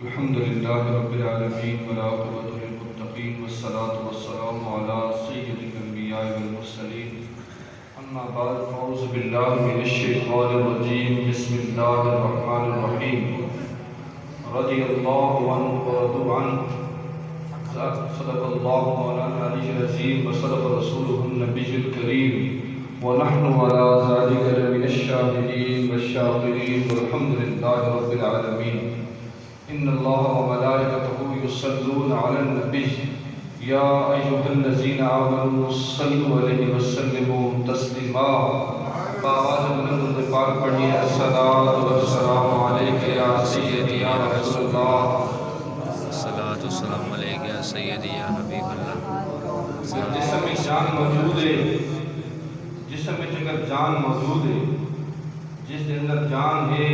الحمد لله رب العالمين والعاقبة للمتقين والصلاة والسلام على سيد الأنبياء والمرسلين أما بعد فأعوذ بالله من الشيطان الرجيم بسم الله الرحمن الرحيم رضي الله عنه ورضوا عنه صدق الله مولانا العلي العظيم وصدق رسوله النبي الكريم ونحن على ذلك لمن الشاهدين والشاكرين والحمد لله رب العالمين إن الله وملائكته يصلون على النبي يا أيها الذين آمنوا صلوا عليه وسلموا تسليما فآواز بلند پاک پڑھیے الصلاۃ والسلام علیک یا سیدی یا رسول اللہ الصلاۃ والسلام علیک یا سیدی یا حبیب اللہ. جسم میں جان موجود ہے، جسم میں اگر جان موجود ہے، جس کے اندر جان ہے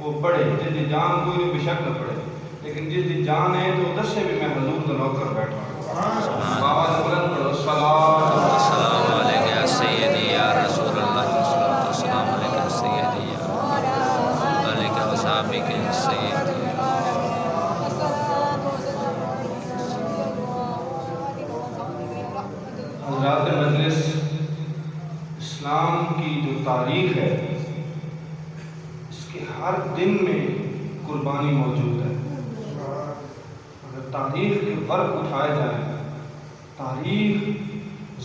وہ پڑھے، جس کی جان کوئی بھی بے شک نہ پڑھے، لیکن جس کی جان ہے تو ادھر سے بھی میں حضور کا نوکر بیٹھا ہوں. بابا بلند پڑھو الصلاۃ والسلام علیک یا سیدی یا رسول اللہ. الصلاۃ والسلام علیک یا سیدی یا علیک وصحبہ یا سیدی. حضرات مجلس، اسلام کی جو تاریخ ہے اس کے ہر دن میں قربانی موجود ہے. اگر تاریخ کے ورق اٹھائے جائیں، تاریخ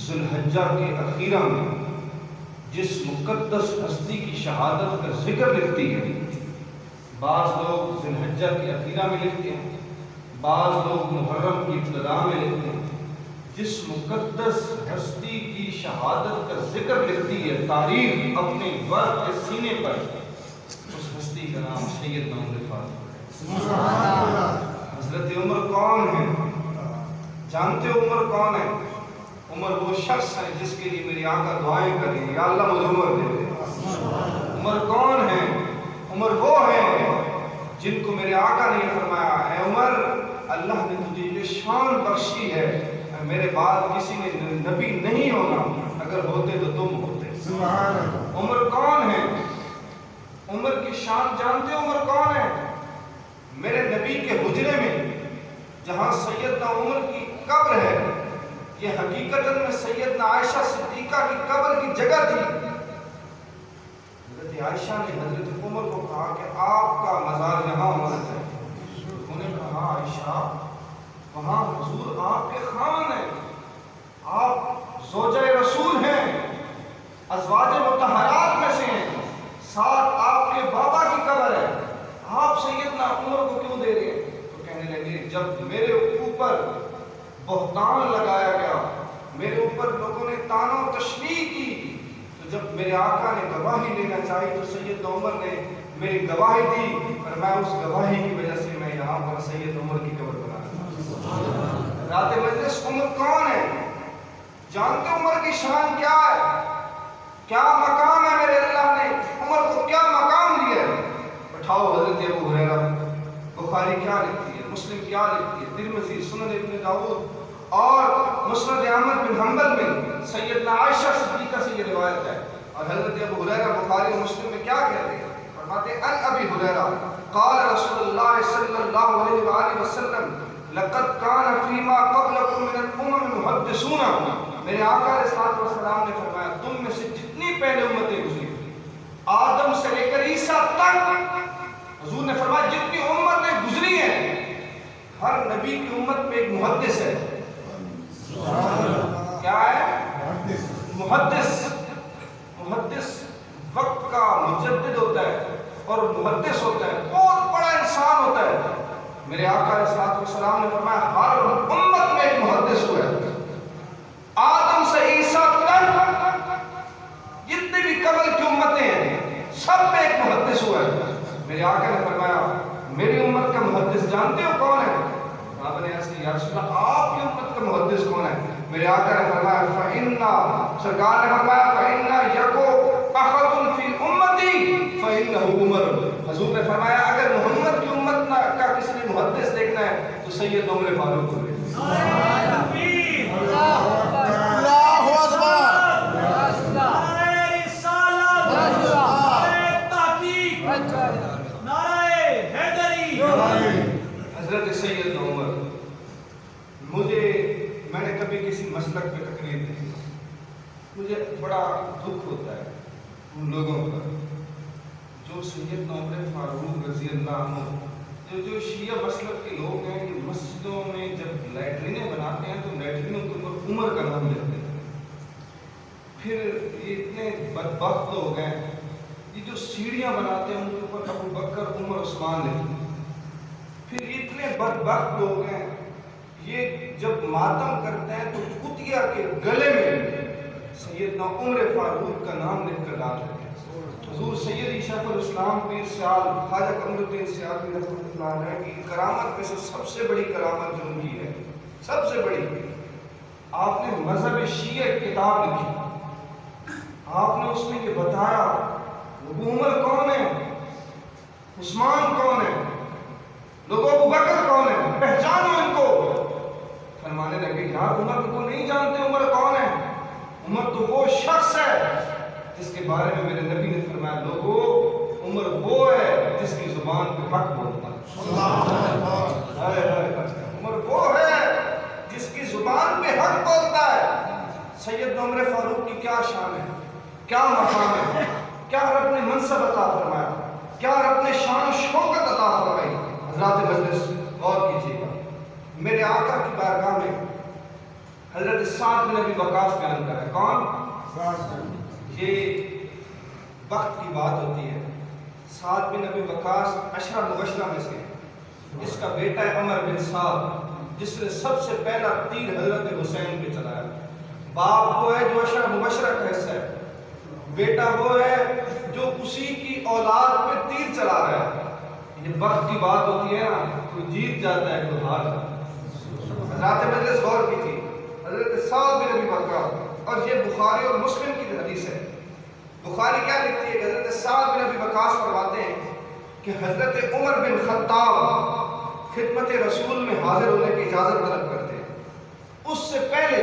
ذی الحجہ کے اخیرہ میں جس مقدس ہستی کی شہادت کا ذکر لکھتی ہے، بعض لوگ ذی الحجہ کے اخیرہ میں لکھتے ہیں، بعض لوگ محرم کی ابتدا میں لکھتے ہیں. جس مقدس ہستی کی شہادت کا ذکر لکھتی ہے تاریخ اپنے ورق کے سینے پر، اس ہستی کا نام سیدنا عمر فاروق ہے. حضرت عمر کون ہے؟ جانتے ہو عمر کون ہے؟ عمر وہ شخص ہے جس کے لیے میری آقا دعائیں کریں یا اللہ مجھے عمر دے دے. عمر کون ہے؟ عمر وہ ہے جن کو میرے آقا نے یہ فرمایا ہے عمر اللہ نے تجھے یہ شان بخشی ہے، میرے بعد کسی نے نبی نہیں ہونا، اگر ہوتے تو تم ہوتے. عمر کون ہے؟ عمر کی شان جانتے ہو عمر کون ہے؟ میرے نبی کے حجرے میں جہاں سیدنا عمر کی قبر ہے، یہ حقیقت میں سیدنا عائشہ صدیقہ کی قبر کی جگہ تھی. حضرت عائشہ نے حضرت عمر کو کہا کہ آپ کا مزار یہاں ہونا چاہیے. انہوں نے کہا عائشہ وہاں حضور آپ کے خان ہیں، آپ زوجہ رسول ہیں، ازواج مطہرات میں سے ہیں، ساتھ آپ کے بابا کی قبر ہے، آپ سیدنا عمر کو کیوں دے رہے ہیں؟ تو کہنے لگے جب میرے اوپر بہتان لگایا گیا، میرے اوپر لوگوں نے طعن و تشنیع کی، تو جب میرے آقا نے گواہی لینا چاہی تو سیدنا عمر نے میری گواہی دی، اور میں اس گواہی کی وجہ سے میں یہاں پر سید عمر کی قبر بنا. رات مجلس عمر کون ہے؟ جانتے عمر کی شان کیا ہے؟ کیا مقام ہے میرے اللہ نے عمر کو کیا مقام دیا ہے؟ اٹھاؤ حضرت ابو ہریرہ بخاری کیا لکھتی ہے، مسلم کیا لکھتی ہے، ترمذی، سنن ابن داؤد اور مسند احمد بن حنبل میں سیدنا عائشہ صدیقہ سے یہ روایت ہے. اور حضرت ابو ہریرہ بخاری و مسلم میں کیا کہتے ہیں؟ فرماتے ہیں ان ابی ہریرہ قال رسول اللہ صلی اللہ علیہ وآلہ وسلم لقد کان فیما قبلکم من الامم محدثون. میرے آقا علیہ الصلوۃ والسلام نے فرمایا تم میں سے جتنی پہلے امتیں گزری آدم سے لے کر عیسیٰ تک، حضور نے فرمایا جتنی امتیں گزری ہیں ہر نبی کی امت میں ایک محدث ہے. کیا ہے؟ محدث. محدث وقت کا مجدد ہوتا ہے اور محدث ہوتا ہے، بہت بڑا انسان ہوتا ہے. میرے آقا علیہ الصلوۃ والسلام نے فرمایا ہر امت میں ایک محدث ہوا ہے. آدم سے عیسیٰ تک جتنے بھی قبل کی امتیں ہیں سب میں ایک محدث ہوا ہے. میرے آقا نے فرمایا میری امت کا محدث جانتے ہو کون ہے؟ آپ نے ایسے یا رسول اللہ آپ کی امت کا محدث کون ہے؟ میرے آقا نے فرمایا فإنا، سرکار نے فرمایا فإنا یکو احد فی امتی فإنہ عمر. حضور نے فرمایا اگر محمد کی امت کا کسی نے محدث دیکھنا ہے تو سید عمر فاروق کو دیکھنا ہے. اللہ اکبر، اللہ اکبر، نعرہ رسالت، نعرہ تحقیق، نعرہ حیدری. حضرت سید عمر، میں نے کبھی کسی مسلک پہ تقریر نہیں، مجھے بڑا دکھ ہوتا ہے ان لوگوں پر جو سید عمر فاروق رضی اللہ عنہ، جو شیعہ مسلک کے لوگ ہیں، کہ مسجدوں میں جب لیٹرینیں بناتے ہیں تو لیٹرینوں کے اوپر عمر کا نام لیتے ہیں. پھر یہ اتنے بدبخت لوگ ہیں، یہ جو سیڑھیاں بناتے ہیں ان کے اوپر ابو بکر عمر عثمان لکھتے ہیں. پھر اتنے بدبخت لوگ ہیں، یہ جب ماتم کرتے ہیں تو کتیا کے گلے میں سیدنا عمر فاروق کا نام لکھ کر ڈال دیتے ہیں. حضور سید شیخ الاسلام پیر سیال خواجہ قمر الدین سیال رحمۃ اللہ علیہ کی کرامت میں سے سب سے بڑی کرامت جو ان کی ہے، سب سے بڑی، آپ نے مذہب شیعہ کتاب لکھی. آپ نے اس میں یہ بتایا ابو عمر کون ہے، عثمان کون ہے، لوگوں ابو بکر کون ہے، پہچانو ان کو. فرمانے لگے یار عمر کو نہیں جانتے، عمر کون ہے؟ عمر تو وہ شخص ہے جس کے بارے میں میرے نبی نے فرمایا لوگوں عمر وہ ہے جس کی زبان پہ حق بولتا ہے. عمر وہ ہے جس کی زبان پہ حق بولتا ہے. سید عمر فاروق کی کیا شان ہے، کیا مقام ہے، کیا رب نے منصب عطا فرمایا، کیا رب نے شان و شوکت عطا فرمائی. حضرات مجلس غور کیجیے گا، میرے آقا کی بارگاہ میں حضرت سعد بن ابی وقاص بیان کر ہے. کون؟ یہ وقت کی بات ہوتی ہے. سعد بن ابی وقاص عشرہ مبشرہ میں سے، اس کا بیٹا ہے عمر بن سعد جس نے سب سے پہلا تیر حضرت حسین پہ چلایا. باپ وہ ہے جو عشرہ مبشرہ کا حصہ ہے، بیٹا وہ ہے جو اسی کی اولاد پہ تیر چلا رہا ہے. یہ وقت کی بات ہوتی ہے نا، کوئی جیت جاتا ہے کوئی ہار جاتا ہے. حضرات مجلس غور کیجیے، حضرت سعد بن ابی وقاص، اور یہ بخاری اور مسلم کی حدیث ہے. بخاری کیا لکھتی ہے کہ حضرت سعد بن ابی وقاص فرماتے ہیں کہ حضرت عمر بن خطاب خدمت رسول میں حاضر ہونے کی اجازت طلب کرتے ہیں. اس سے پہلے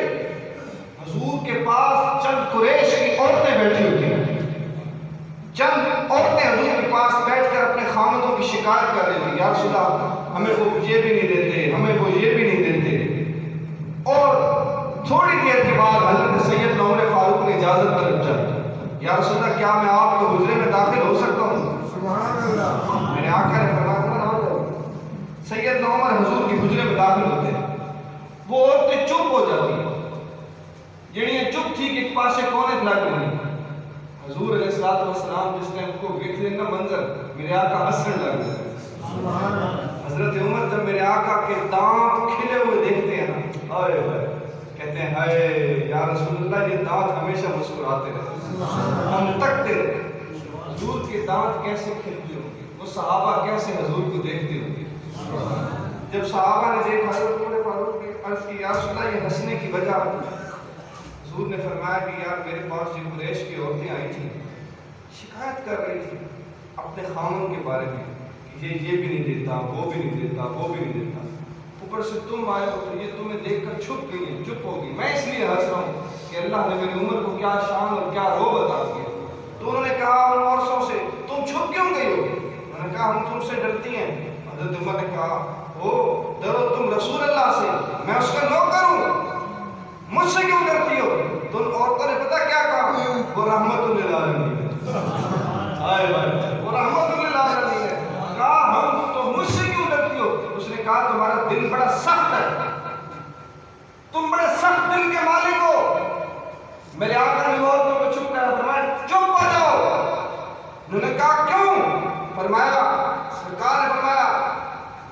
حضور کے پاس چند قریش کی عورتیں بیٹھی ہوتی ہیں. چند عورتیں حضور کے پاس بیٹھ کر اپنے خامدوں کی شکایت کر رہی تھی، یا رسول اللہ ہمیں وہ یہ بھی نہیں دیتے، ہمیں وہ یہ بھی نہیں دیتے. اور تھوڑی دیر کے بعد حضرت سید عمر فاروق نے اجازت طلب کی، یا رسول اللہ کیا میں آپ کے حجرے میں داخل ہو سکتا ہوں؟ سبحان اللہ. میرے آقا نے فرمایا سید عمر حضور کے حجرے میں داخل ہوتے ہیں. وہ عورتیں چپ ہو جاتی ہیں، جڑیاں چپ تھی کہ پاسے کونے لگ رہی. حضور علیہ الصلوۃ والسلام جس نے ان کو دیکھنے کا منظر، میرے آقا ہنسنے لگے. حضرت عمر جب میرے آقا کے دانت کھلے ہوئے دیکھتے ہیں نا، ہائے ہائے، کہتے ہیں ہائے یا رسول اللہ یہ دانت ہمیشہ مسکراتے رہے، ہم تکتے رہے. حضور کے دانت کیسے کھلتے ہوں گے، وہ صحابہ کیسے حضور کو دیکھتے ہوں گے. جب صحابہ نے دیکھا حضرت عمر فاروق نے عرض کی یا رسول اللہ یہ ہنسنے کی وجہ، حضور نے فرمایا کہ یار میرے پاس جو قریش کی عورتیں آئی تھیں شکایت کر رہی تھی اپنے خامن کے بارے میں کہ یہ بھی نہیں دیتا، وہ بھی نہیں دیتا، وہ بھی نہیں دیتا. اوپر سے تم آئے ہو تو یہ تمہیں دیکھ کر چھپ گئی ہیں، چپ ہوگی. میں اس لیے ہنس رہا ہوں کہ اللہ نے میری عمر کو کیا شان اور کیا روب عطا کیا. تو انہوں نے کہا ان عورتوں سے تم چھپ کیوں گئی ہو؟ انہوں نے کہا ہم تم سے ڈرتی ہیں. حضرت عمر نے کہا او ڈرو تم رسول اللہ سے، میں اس کا نوکر ہوں، مجھ سے کیوں ڈرتی ہو؟ تو ان عورتوں نے پتہ کیا کہا، وہ رحمت للعالمین ہے. وہ رحمت للعالمین ہے. کہا ہم تو مجھ سے کیوں ڈرتی ہو؟ اس نے کہا تمہارا دل بڑا سخت ہے، تم بڑے سخت دل کے مالک ہو. میرے آقا نے عورتوں کو چپ کرایا، فرمایا چپ ہو جاؤ. انہوں نے کہا کیوں؟ فرمایا سرکار نے فرمایا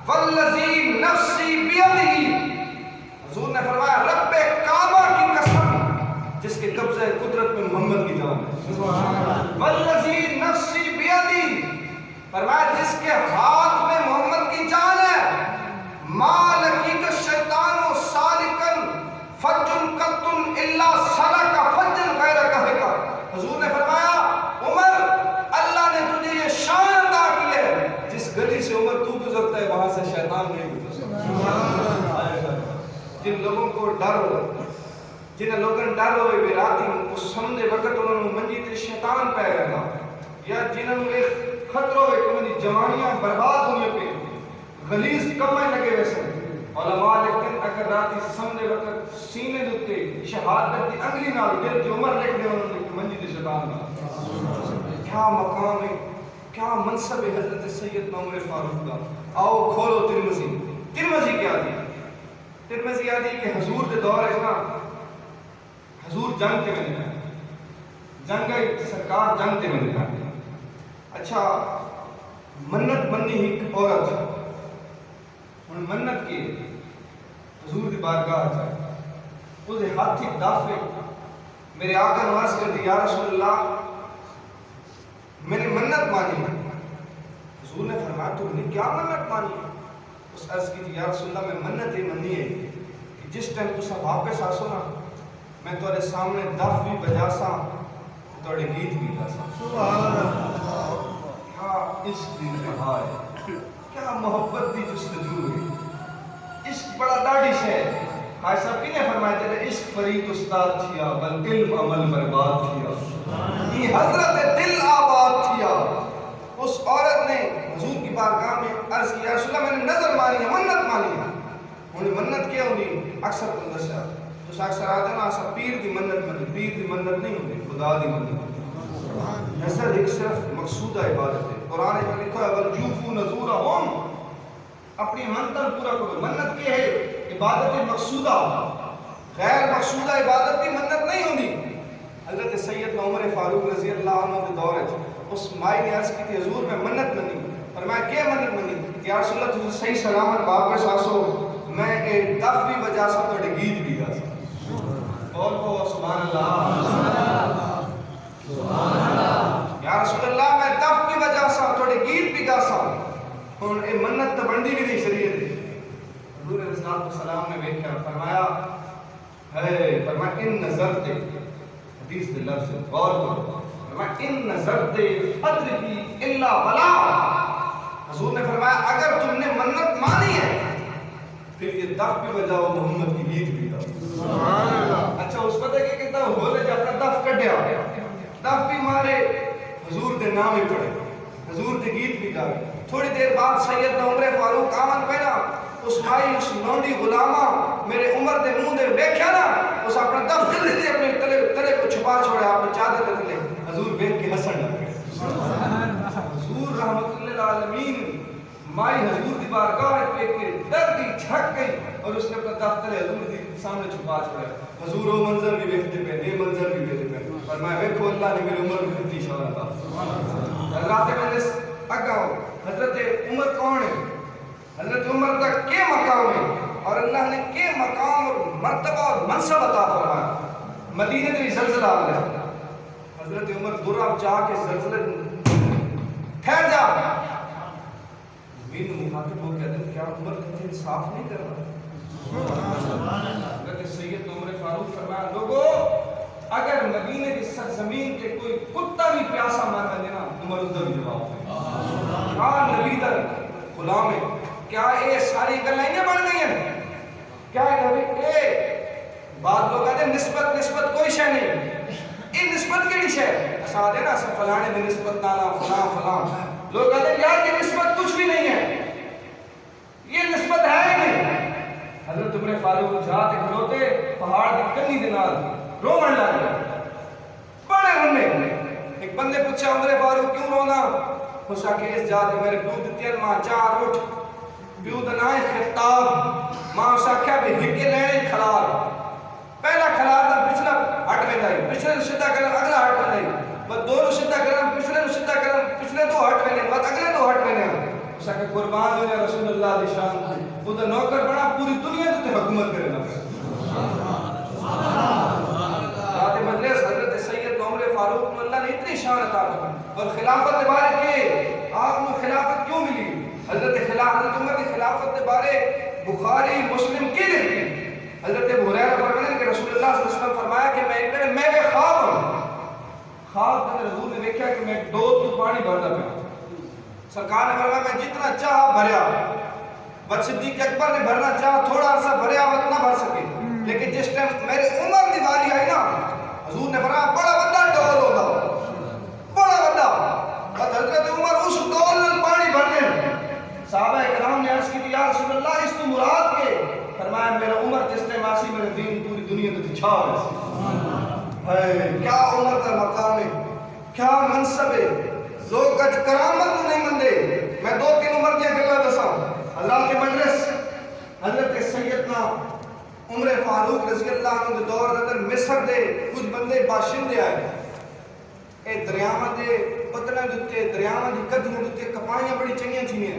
والذی نفسی بیدہ، حضور نے فرمایا رب کعبہ کی قسم جس کے قبضہ قدرت میں محمد کی جان ہے. والذی نفسی بیدہ، فرمایا جس کے ہاتھ میں محمد کی جان ہے. ما لقیت الشیطان سالکا فجن قط الا سلک فجن غیر کہکا. حضور نے فرمایا عمر اللہ نے تجھے یہ شان عطا کی ہے جس گلی سے عمر تو گزرتا ہے وہاں سے شیطان نہیں گزرتا. جن لوگوں کو ڈر ہو، جن لوگوں نے ڈر ہوئے بے راتی اس سمندے وقت انہوں نے منجی تے شیطان پہ گیا، یا جنہوں نے خطرہ ہوئے کہ انہوں نے جوانیاں برباد ہونے پہ غلیظ کمیں لگے کرے سن علماء لیکن اگر راتی سمجھے وقت سینے دوتے شہادت دی انگلی نال دل جو عمر لکھ دے انہوں نے منجی دے شیطان نال کیا مقام ہے کیا منصب ہے حضرت سیدنا عمر فاروق کا. آؤ کھولو ترمذی کیا دی ترمذی آدھی کہ حضور دے دور ہے نا حضور جنگ تے میں جنگ سرکار جنگ تے میں اچھا منت منی ایک عورت ہن منت کی حضور دی بارگاہ جائے اس ہاتھ دافے میرے آقا نواز کر دی یا رسول اللہ میں نے منت مانی. حضور نے فرمایا تو نے کیا منت مانی؟ اس عرض کی تھی یا رسول اللہ میں منت یہ منی ہے کہ جس ٹائم تسا واپس آسو نا میں تھوڑے سامنے دف بھی بجا سا تھوڑے گیت بھی گا سا. سبحان اللہ کیا عشق دی رہا ہے کیا محبت دی جستجو ہے. عشق بڑا ڈاڑی ہے. حاج صاحب کی نے فرمایا تیرے عشق فرید استاد تھیا بل علم عمل برباد تھیا. یہ حضرت دل آباد تھیا. اس عورت نے حضور کی بارگاہ میں عرض کیا رسول اللہ میں نے نظر مانی ہے منت مانی ہے. انہیں منت کیا ہوئی اکثر کو دسیا تو اکثر آتے نا ایسا پیر دی منت منی پیر دی منت نہیں ہوتی خدا دی منت. نظر ایک صرف مقصودہ عبادت ہے. قرآن میں لکھا ہے وَلْجُوفُوا نَذُورَهُمْ اپنی منتر پورا کرو. منت کیا ہے عبادت مقصودہ غیر مقصودہ عبادت کی منت نہیں ہوتی. حضرت سیدنا عمر فاروق رضی اللہ عنہ کے دور ہے اس مائی نے عرض کی تھی حضور میں منت منی. فرمایا کیا منت منی کہ یا رسول اللہ تجھے صحیح سلامت واپس آسو میں ایک دف بھی بجا سا تو گیت بھی گا سا. اور کو سبحان اللہ سبحان اللہ یا رسول اللہ میں دف بھی بجا سا تو گیت بھی گا سا. ہن اے منت تو بندی بھی نہیں شریعت. حضور علیہ السلام نے دیکھا فرمایا ہے فرمایا ان نظرتے حدیث دے لفظ غور کرو فرمایا ان نظرتے فدر کی الا بلا. حضور نے فرمایا اگر تم نے منت مانی ہے پھر یہ دف بھی بجاؤ محمد کی گیت بھی گاؤ. سبحان اللہ. اچھا اس پتہ کہ کہتا ہولے جا اپنا دف کڈیا دف بھی مارے حضور دے نام ہی پڑے حضور دے گیت بھی گائے. تھوڑی دیر بعد سیدنا عمر فاروق آمن پہنا اس بھائی اس لونڈی غلامہ میرے عمر دے منہ دے دیکھا نا اس اپنا دف جلدی دے اپنے تلے کو چھپا چھوڑے آپ نے چادر دے تلے حضور دیکھ کے ہنسن لگ گئے. حضور رحمت اللہ العالمین مائی حضور دی بارگاہ پہ کے درد دی چھک گئی اور اس نے اپنا دف تلے حضور دی سامنے چھپا چھوڑے. حضور وہ منظر بھی دیکھتے پہ یہ منظر بھی دیکھتے پہ فرمایا دیکھو اللہ نے میری عمر میں کتنی شان عطا. حضرات مجلس اگاؤ حضرت عمر کون ہے؟ حضرت عمر کا کیا مقام ہے اور اللہ نے کیا مقام اور مرتبہ اور منصب عطا فرمایا. مدینہ میں زلزلہ آ گیا. حضرت عمر دور آپ جا کے زلزلے ٹھہر جا مین مخاطب ہو کہتے ہیں کیا عمر کتنے انصاف نہیں کر رہا. حضرت سید عمر فاروق فرمایا لوگو اگر مدینہ کی سرزمین کے کوئی کتا بھی پیاسا مار دینا عمر اس کا بھی جواب دے. ہاں نبی در غلام ہے. کیا یہ ساری گلائیں بن گئی ہیں؟ کیا اے بعض لوگ کہتے ہیں نسبت کوئی شے نہیں. یہ نسبت کی شے اسا دے نا فلانے دی نسبت نانا فلاں لوگ کہتے ہیں یار یہ نسبت کچھ بھی نہیں ہے یہ نسبت ہے ہی نہیں. حضرت عمر فاروق جہاں تے کھلوتے پہاڑ دی کنی دے نال رومن لگ گئے بڑے رونے. ایک بندے پوچھا عمر فاروق کیوں رونا؟ اس کے اس جا دے میرے پیو دی تین ماں چار اٹھ پیو دنائے خطاب ماں اس آکھیا بھی ہکے لینے کھلار پہلا کھلار دا پچھلا ہٹ میں دائی پچھلے نو سدھا کرن اگلا ہٹ میں دائی بس دو نو سدھا کرن پچھلے نو سدھا کرن پچھلے دو ہٹ میں بس اگلے دو ہٹ میں اس آکھیا قربان ہو جائے رسول اللہ دی شان وہ دا نوکر بنا پوری دنیا تے حکومت کرے نا. رات مجلس حضرت سید عمر فاروق کو اللہ نے اتنی شان عطا فرمائی اور خلافت بارے کے آپ کو خلافت کیوں ملی؟ حضرت عمر کی خلافت کے بارے بخاری مسلم کی لکھی. حضرت ابو ہریرہ فرماتے ہیں کہ رسول اللہ صلی اللہ علیہ وسلم فرمایا کہ میں ایک دن میں خواب ہوں خواب میں حضور نے دیکھا کہ میں دو پانی بھرتا پیا. سرکار نے فرمایا میں جتنا چاہا بھریا بس صدیق اکبر نے بھرنا چاہا تھوڑا سا بھریا اتنا بھر سکے لیکن جس ٹائم میرے عمر کی باری آئی نا حضور نے فرمایا بڑا بڑا ڈول ہوگا بڑا بڑا بس حضرت عمر اس ڈول میں پانی بھرنے صحابہ اکرام نے عرض کی یا رسول اللہ اس تو فرمایا میرا عمر جس ٹائم آسی میرے دین پوری دنیا میں چھا ہے. کیا عمر کا مقام ہے, کیا منصب ہے. لوگ کچھ کرامت نہیں مندے. میں 2-3 عمر کی گلا دسا. اللہ کے مجلس حضرت سیدنا عمر فاروق رضی اللہ عنہ کے دور اندر مصر دے کچھ بندے باشندے آئے. اے دریاواں دے پتنا دتے دریاواں دی کدیاں دتے کپائیاں بڑی چنگیاں تھیاں.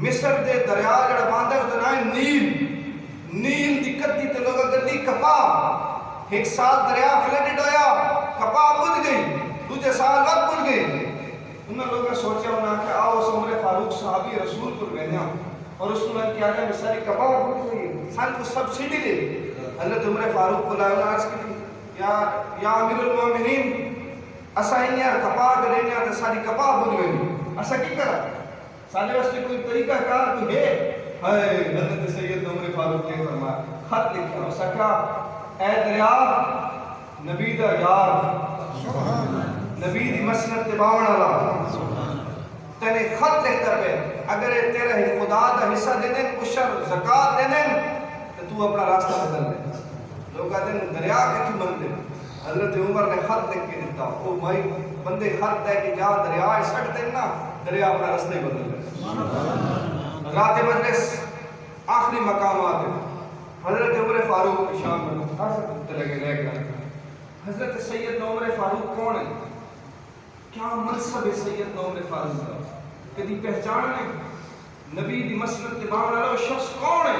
مصر دے دریا جڑا باندا ہے نا نیل. نیل دی کدی تے لوگ گدی کپا. ایک سال دریا فلڈ ہویا, کپا بج گئی. دوسرے سال وقت بج گئی. انہاں لوگوں نے سوچا انہاں کہ آؤ اس عمر فاروق صحابی رسول کو بھیجا اور اس نے کیا کہ ساری کپا بج گئی, سال کو سبسڈی دے. حضرت عمر فاروق کو لایا عرض کی یا امیر المومنین اسا یار کپا گرینا تے ساری کپا بج گئی, اسا کی کرا سارے واسطے کوئی طریقہ کار کوئی ہے. حضرت سید عمر فاروق نے فرمایا خط لکھا اسا کیا اے دریا نبی دا یار نبی دی مسنت تے باون والا تنے خط لکھتا پہ اگر تیرا خدا دا حصہ دے دیں عشر زکات دے دیں تو اپنا راستہ بدل لے. لوگ کہتے ہیں دریا کے تو بندے. حضرت عمر نے خط لکھ کے دیتا او بھائی بندے خط دے کہ جا دریا سٹ دے نا دریا اپنا راستہ بدل لے. رات مجلس آخری مقامات ہیں. حضرت عمر فاروق کی شان میں لگے رہ گیا. حضرت سیدنا عمر فاروق کون ہے, کیا منصب ہے سیدنا عمر فاروق کا, کدی پہچان ہے نبی دی مسنت تے باون والا شخص کون ہے,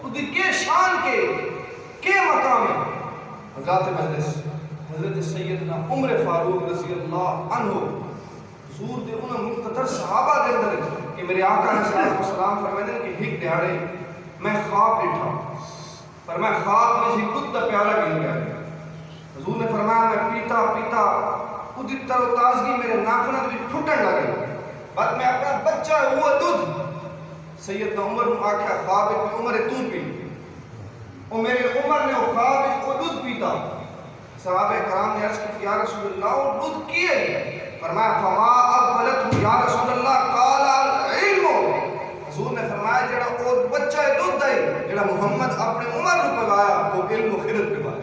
اس دی کے شان کے مقام ہے. رات مجلس حضرت سیدنا عمر فاروق رضی اللہ عنہ حضور دے انہاں مقتدر صحابہ دے اندر کہ میرے آقا علیہ السلام فرماتے ہیں کہ ایک دیہڑے میں خواب دیکھا پر میں خواب میں سے دودھ کا پیالہ گر گیا. حضور نے فرمایا میں پیتا پیتا خود تر و تازگی میرے ناخنوں بھی پھٹن لگے. بعد میں اپنا بچہ ہوا دودھ سیدنا عمر نے آکھا خواب میں عمر تو پی اور میرے عمر نے وہ خواب میں وہ دودھ پیتا. صحابہ کرام نے عرض کی یا رسول اللہ وہ دودھ کیے؟ فرمایا فما اقبلت یا رسول اللہ قال العلم. حضور نے فرمایا جڑا وہ بچہ دودھ ہے جڑا محمد اپنے عمر کو پگایا وہ علم و خرد کے بارے.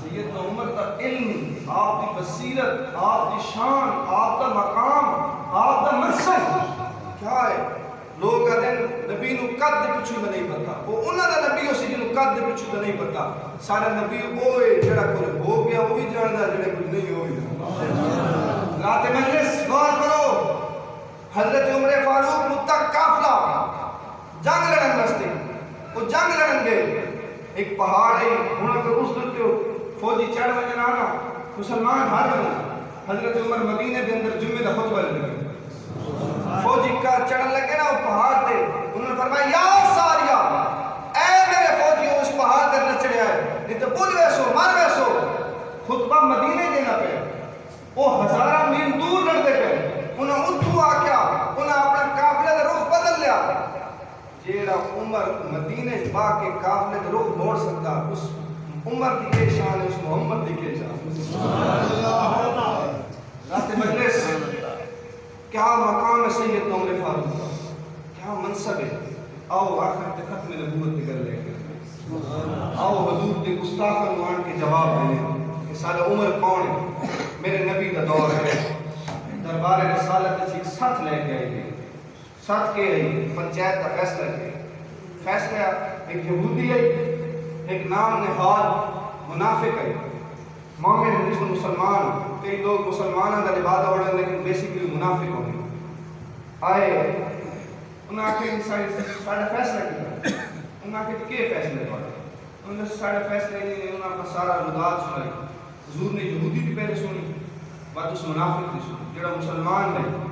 سیدنا عمر کا علم, آپ کی بصیرت, آپ کی شان, آپ کا مقام, آپ کا منصب کیا ہے. لوگ کہتے ہیں نبی نو قد دے پچھو دا نہیں پتا, وہ انہاں دا نبی اسی جنوں قد دے پچھو دا نہیں پتا. سارا نبی اوے جڑا کوئی ہو گیا وہ بھی جاندا جڑے کوئی نہیں ہوئی. رات مجلس غور کرو. حضرت عمر فاروق متق قافلہ جنگ لڑن واسطے وہ جنگ لڑن گئے. ایک پہاڑ ہے انہاں کو اس دے فوجی چڑھ وجن آنا مسلمان ہار بنا. حضرت عمر مدینے دے اندر جمعے دا خطبہ لگا. فوجی کا چڑھن لگے نا وہ پہاڑ تے, انہوں نے فرمایا یا ساریا اے میرے فوجیوں اس پہاڑ تے نہ چڑھیا ہے نہیں تو بول ویسو مر ویسو. خطبہ مدینے دینا پہ وہ ہزارہ میل دور لڑتے پہ. انہوں اتھو آکیا انہوں اپنا قافلے دا رخ بدل لیا. جیڑا عمر مدینے با کے قافلے دا رخ موڑ سکتا اس عمر کی کے شان ہے, اس محمد کی کے شان. رات مجلس کیا مقام ہے سیدنا عمر فاروق کا, کیا منصب ہے. آؤ آخر تے ختم نبوت نکل لے گا. آؤ حضور کے گستاخ عنوان کے جواب دیں کہ سال عمر کون ہے. میرے نبی کا دور ہے. دربار رسالت ایک ساتھ لے کے آئی گئی. ساتھ کے آئی پنچایت کا فیصلہ کیا. فیصلہ ایک یہودی ہے, ایک نام نہاد منافق ہے. مومن جس مسلمان, کئی لوگ مسلمانوں کا لبادہ اڑا لیکن بیسیکلی منافق ہو گئے. آئے انہوں نے آخر ساڑھے فیصلہ کیا. انہوں نے آخر کیا فیصلے پڑھا. انہوں نے ساڑھے فیصلے نہیں, انہوں نے اپنا سارا رداد سنائی. حضور نے یہودی بھی پہلے سنی, بات اس منافق بھی سنی جڑا مسلمان نہیں.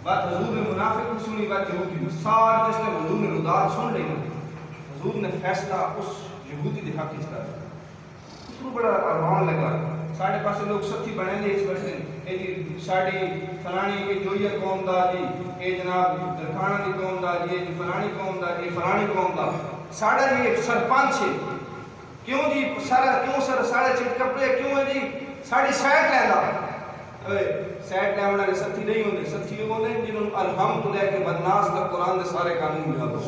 بات حضور نے منافق بھی سنی, بات یہودی بھی. سارے جس نے حضور نے رداد سن لی, حضور نے فیصلہ اس یہودی دے حق کر دیا. اس کو بڑا ارمان لگا. ساڑھے پاس لوگ سچی بنے دے اس بچے اے جی ساڑھی فلانی اے جوئیہ قوم دا جی, اے جناب درکانہ دی قوم دا جی, اے جی فلانی قوم دا جی, فلانی قوم دا. ساڑھا جی ایک سرپنچ ہے, کیوں جی سارا کیوں سر ساڑھے چٹ کپڑے کیوں ہے جی ساڑھی سائٹ لینا. سیٹ لیمنا کے ساتھی نہیں ہوندے، ساتھی وہ ہوندے جنہوں الحمد لے کے بدناس تک قرآن دے سارے قانون یاد ہو۔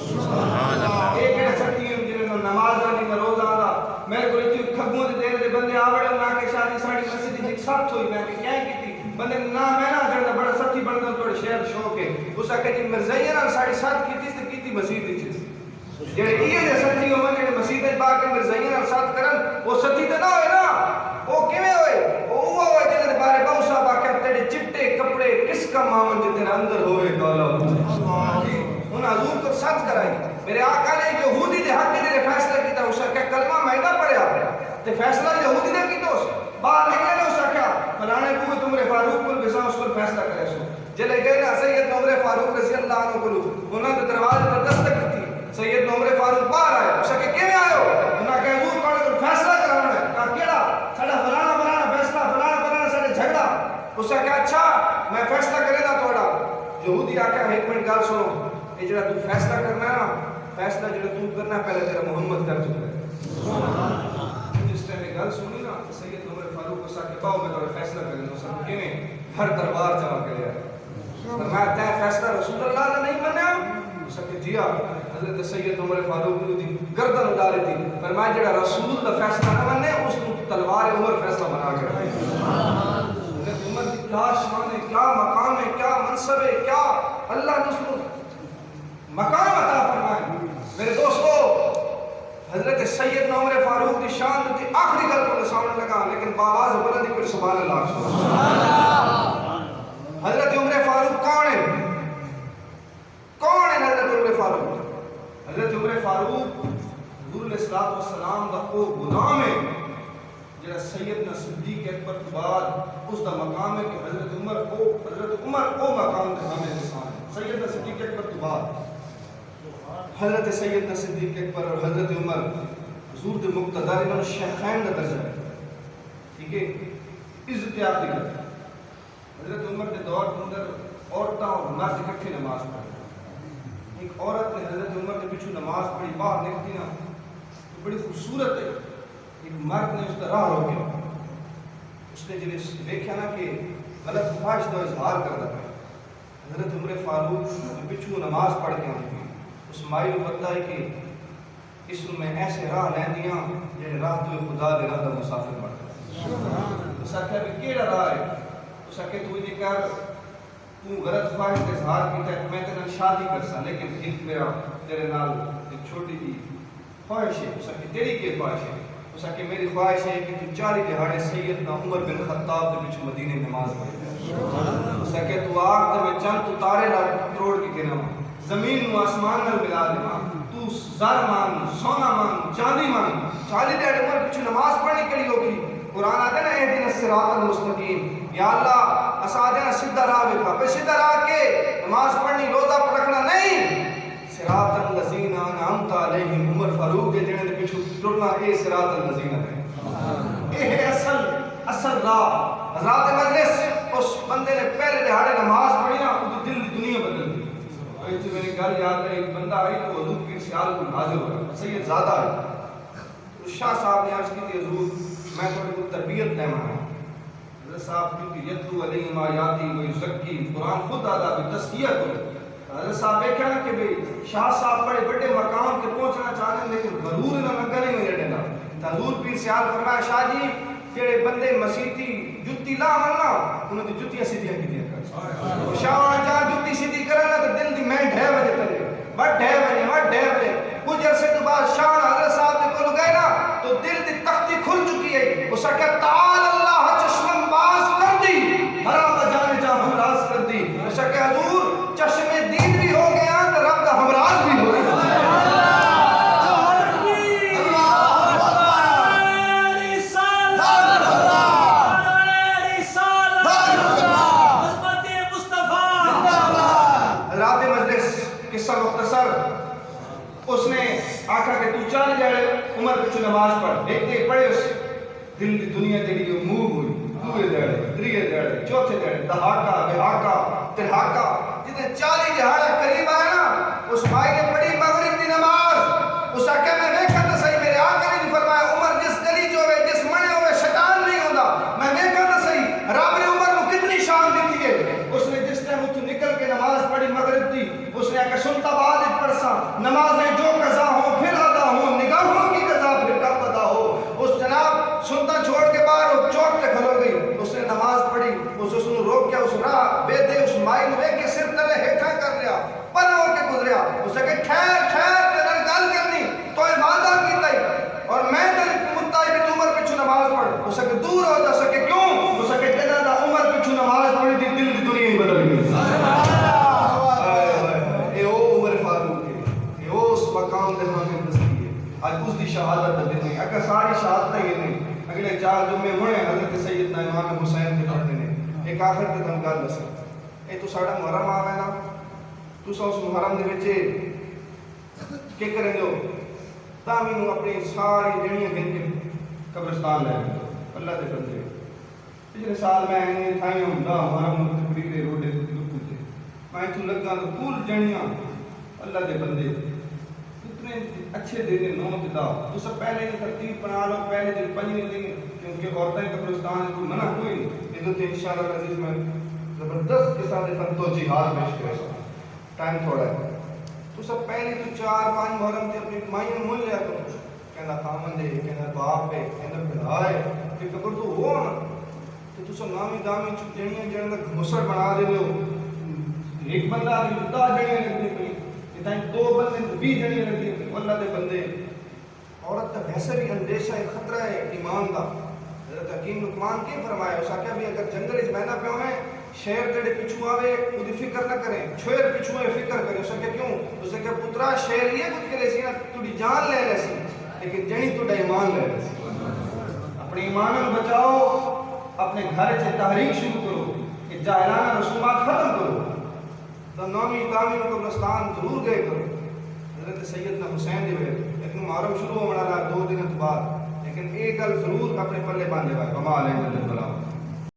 ایک ہے ساتھی ہیں جنہوں نماز نہیں میں روزہ آدھا میرے کو اتنی کھگوں دے دے بندے آوڑے نہ کہ شادی ساڑی مسجد ایک ساتھ ہوئی میں کہ کیا کی تھی بندے نہ میں نہ جڑا بڑا ساتھی بندہ توڑے شہر شوق ہے اس آکے جی مرزائیہ نہ ساڑی ساتھ کی تھی کی تھی مسجد دی چیز جڑے یہ جے ساتھی ہوں جڑے مسجد با کے مرزائیہ نہ ساتھ کرن وہ ساتھی تے نہ ہوئے نا وہ کیویں ہوئے وہ ہوئے جن دے بارے بہت صاحب آکے تیرے چٹے کپڑے کس کا مامن جو تیرے اندر ہوئے کالا انہاں حضور کو ساتھ کرائی میرے آقا نے یہودی دے حق دے فیصلہ کیتا اس کا کلمہ مہنگا پڑیا تے فیصلہ یہودی نے کیتا اس باہر نکلے نے اس کا فلانے کو عمر فاروق کو بسا اس پر فیصلہ کرے سو جلے گئے نا سید عمر فاروق رضی اللہ عنہ کو انہاں نے دروازے پر دستک کی سید عمر فاروق باہر آئے اس کے کیویں آئے ہو انہاں کہ حضور کو فیصلہ کرانا ہے کہا کیڑا ساڈا فلانا فیصلہ فلانا ساڈے جھگڑا اس کا کہ اچھا میں فیصلہ کرے گا توڑا یہودی آکھیا ایک منٹ گل سنو یہ جڑا تو فیصلہ کرنا ہے نا فیصلہ جڑا تو کرنا ہے پہلے تیرا محمد کر چکا ہے جس ٹائم گل سنی نا سید عمر فاروق کو ساتھ پاؤ میں تو فیصلہ کرنا ہے سب کیویں ہر دربار جمع کریا فرمایا تے فیصلہ رسول اللہ نے نہیں منیا اس کہ جی حضرت سید عمر فاروق نے گردن ڈالی تھی فرمایا جڑا رسول دا فیصلہ نہ منے اس کو تلوار عمر فیصلہ بنا کے حضرت عمر کی کیا شان ہے کیا مقام ہے کیا منصب ہے کیا اللہ نے اس کو مقام عطا فرمائے میرے دوستو حضرت سید عمر فاروق کی شان تھی آخری گل کو سامنے لگا لیکن باواز بلندی پر سبحان اللہ حضرت عمر فاروق کون ہے حضرت عمر فاروق حضرت عمر فاروق حضور علیہ السلام دا او غلام ہے جڑا سیدنا صدیق اکبر کے بعد اس دا مقام ہے کہ حضرت عمر او مقام دے ہمیں انسان ہے سیدنا صدیق اکبر کے بعد حضرت سیدنا صدیق اکبر اور حضرت عمر حضور دے مقتدر انہوں شیخین دا درجہ ہے ٹھیک ہے عزت آخری کرتا حضرت عمر کے دور کے اندر عورتاں اور مرد اکٹھے نماز پڑھتے ایک عورت نے حضرت عمر کے پیچھے نماز پڑھی باہر نکلتی نا تو بڑی خوبصورت ہے ایک مرد نے اس کا راہ روکیا اس نے جنہیں دیکھا نا کہ غلط خواہش کا اظہار کرتا ہے حضرت عمر فاروق پیچھے نماز پڑھ کے آئی اس مائی کو پتہ ہے کہ اس میں ایسے راہ لیں دیاں جنہیں راہ تو خدا دے راہ دا مسافر پڑھتا ہے اس آکھا بھی کیڑا راہ ہے اس آکھا تو یہ کر تو غلط خواہش کا اظہار کیتا ہے میں تیرے شادی کرسا لیکن ایک میرا تیرے نال ایک چھوٹی دی خواہش ہے اس آکھا تیری کی خواہش ہے اس آکھا میری خواہش ہے کہ تو 40 دہاڑے سیدنا عمر بن خطاب کے پیچھے مدینے نماز پڑھے اس آکھا تو آگ تے میں چند تو تارے توڑ کے گنا زمین و آسمان نال ملا دینا تو زر مان سونا مان چاندی مان 40 دہاڑے عمر پیچھے نماز پڑھنے کیڑی ہوگی قرآن آتے نا اہدنا الصراط المستقیم یا اللہ اسادنا سیدھا راہ دکھا پہ سیدھا راہ کے نماز پڑھنی روزہ رکھنا نہیں صراط الذین انعمت علیہم عمر فاروق کے جنہیں دے پیچھے ٹرنا اے صراط الذین ہے اے ہے اصل راہ حضرات مجلس اس بندے نے پہلے دہاڑے نماز پڑھی نا تو دل دی دنیا بدل گئی ایسے میں نے گل یاد ہے ایک بندہ آئی تو حضور کی سیال کو حاضر ہوا سید زیادہ ہے شاہ صاحب نے عرض کی تھی حضور میں تھوڑی کو تربیت لے مانا حضرت صاحب کیونکہ یتلو علیہم آیاتی و یزکی قرآن خود آدھا بھی تزکیہ کرو حضرت صاحب دیکھا نا کہ بھئی شاہ صاحب بڑے بڑے مقام کے پہنچنا چاہتے ہیں لیکن غرور انہوں نے گلے میں رہنے گا حضور پیر سیال فرمایا شاہ جی جڑے بندے مسیحی جتی لا ملنا انہوں نے جتیاں سیدھیاں کی دیا کر شاہ جہاں جتی سیدھی کرنا تو دل دی میں ڈھے بجے تلے بڑھ ڈھے بجے کچھ عرصے تو بعد شاہ حضرت صاحب نے کھل گئے نا تو دل دی تختی کھل چکی ہے اس کا تعال اللہ چشم باز کر دی حرام جانے جا ہمراز کر دی اس کا حضور چشم دید بھی ہو گیا تو رب دا ہمراز بھی ہو گیا اس نے آکھا کہ تو 40 دہاڑے عمر پیچھے نماز پڑھ دیکھتے پڑھے اس دل دی دنیا تیری جو موو ہوئی 2 دہاڑے 3 دہاڑے 4 دہاڑے دہاکا بہاکا ترہاکا جتنے 40 دہاڑے قریب آیا نا اس بھائی نے پڑھی مغرب دی نماز اس آکھا میں دیکھا تو صحیح میرے آقا نے فرمایا عمر جس گلی جو ہے جس منے ہوئے شیطان نہیں ہوتا میں دیکھا تو صحیح رب نے عمر کو کتنی نمازیں جو قضا ہوں پھر ادا ہوں، نگاہوں کی قضا پھر کب ادا ہو۔ اس جناب سنتا چھوڑ کے باہر وہ چوک تے کھلو گئی، اس نے نماز پڑھی، اس نے روک کے اس راہ بے دے اس مائی نو کے سر تلے ہیٹھا کر لیا، پرا ہو کے گزریا، اس نے کہ ٹھہر ٹھہر تیرے گل کرنی تو وعدہ کیتا ہی اور میں تیرے متا بھی عمر پچھو نماز پڑھ، اس نے کہ دور ہو جا سکے کیوں، اس نے کہ جنہ دا عمر پچھو نماز پڑھی تھی دل دی دنیا ہی بدل گئی۔ اے او عمر فاروق ہے، اے او اس مقام دے ہمیں دستی ہے، آج اس دی شہادت دے نہیں، اگر ساری شہادت یہ نہیں، اگلے 4 جمعے ہونے حضرت سیدنا امام حسین کے پڑھنے نے، ایک آخر تے تم گل دسا، اے تو ساڑا محرم آوے نا، تو سا اس محرم دے وچے کیا کریں گے ہو؟ تامینو اپنی ساری جڑیاں گن کے قبرستان لے گئے اللہ دے بندے۔ پچھلے سال میں انہیں تھائیوں دا محرم تقریرے روڈے لکھو تھے، میں تو لگا تو پور جڑیاں اللہ دے بندے اتنے اچھے دے دے نوت دا، تو سب پہلے ہی ترتیب بنا لو، پہلے جو 5 دیں گے کیونکہ عورتیں قبرستان کو منع کوئی نہیں، یہ تو انشاءاللہ عزیز میں زبردست کے ساتھ تنتو جہاد پیش کرے سا ٹائم تھوڑا ہے، تو سب پہلے تو 4-5 محرم تے اپنی مائیں مول لیا کرو، کہنا خامن دے، کہنا باپ ہے، کہنا بھلائے کہ قبر تو ہو نا، تو سب نامی دامی جڑیاں جڑیاں دا گھمسڑ بنا دے لو، ایک بندہ آدمی 10 جڑیاں لگ دی پئی، اتائیں 2 بندے 20 جڑیاں لگ دی پئی، اللہ دے بندے عورت کا ویسے بھی اندیشہ ہے، خطرہ ہے ایمان دا۔ حضرت حکیم لقمان کی فرمایا، اس آکھیا بھی اگر جنگل اس بہنا پہ ہوئے شیر تیڑے پچھو آوے وہ دی فکر نہ کریں، چھوئر پچھو آوے فکر کریں، اس آکھیا کیوں؟ اس آکھیا پترا شیر یہ کچھ کرے سی نا توڑی جان لے لے سی لیکن جنی توڑا ایمان لے لے سی۔ اپنے ایمان بچاؤ، اپنے گھر سے تحریک شروع کرو کہ جاہلانہ رسومات ختم کرو، تو نومی دامی کو قبرستان ضرور گئے کرو۔ حضرت سیدنا حسین دے ہوئے ایک محرم شروع ہونا رہا 2 دن بعد، لیکن ایک گل ضرور اپنے پلے باندھے گا کمال ہے